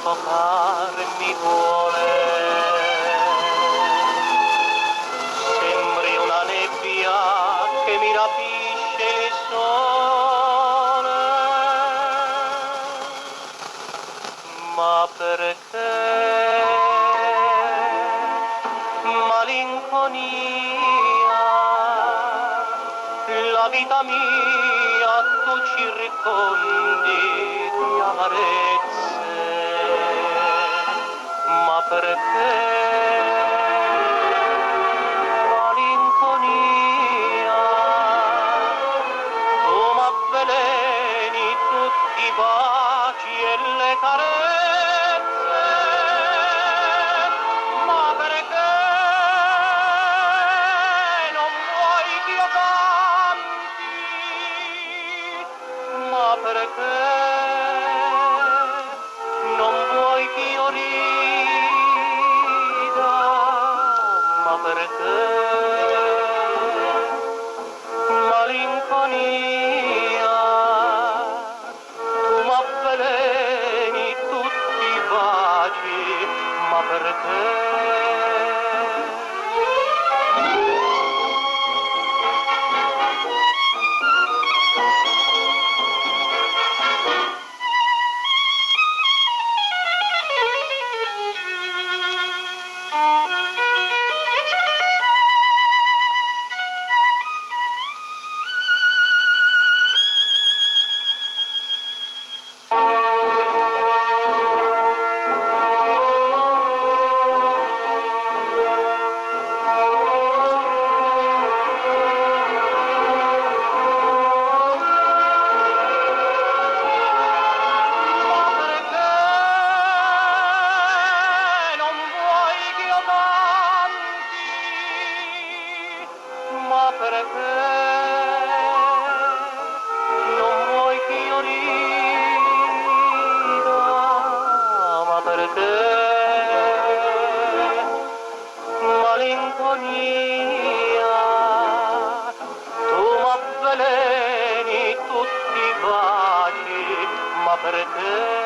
soffocarmi vuole. Sembri una nebbia che mi rapisce il sole. Ma perché malinconia? La vita mia tu circondi di amarezze, ma perché malinconia? Tu m'avveleni tutti i baci e le carezze, ma perché non vuoi che io canti? Ma perché non vuoi che io rida? Ma perché malinconia? Tu m'avveleni tutti i baci, ma perché? Ma perché non vuoi che io rida? Ma perché malinconia? Tu m'avveleni tutti i baci, ma perché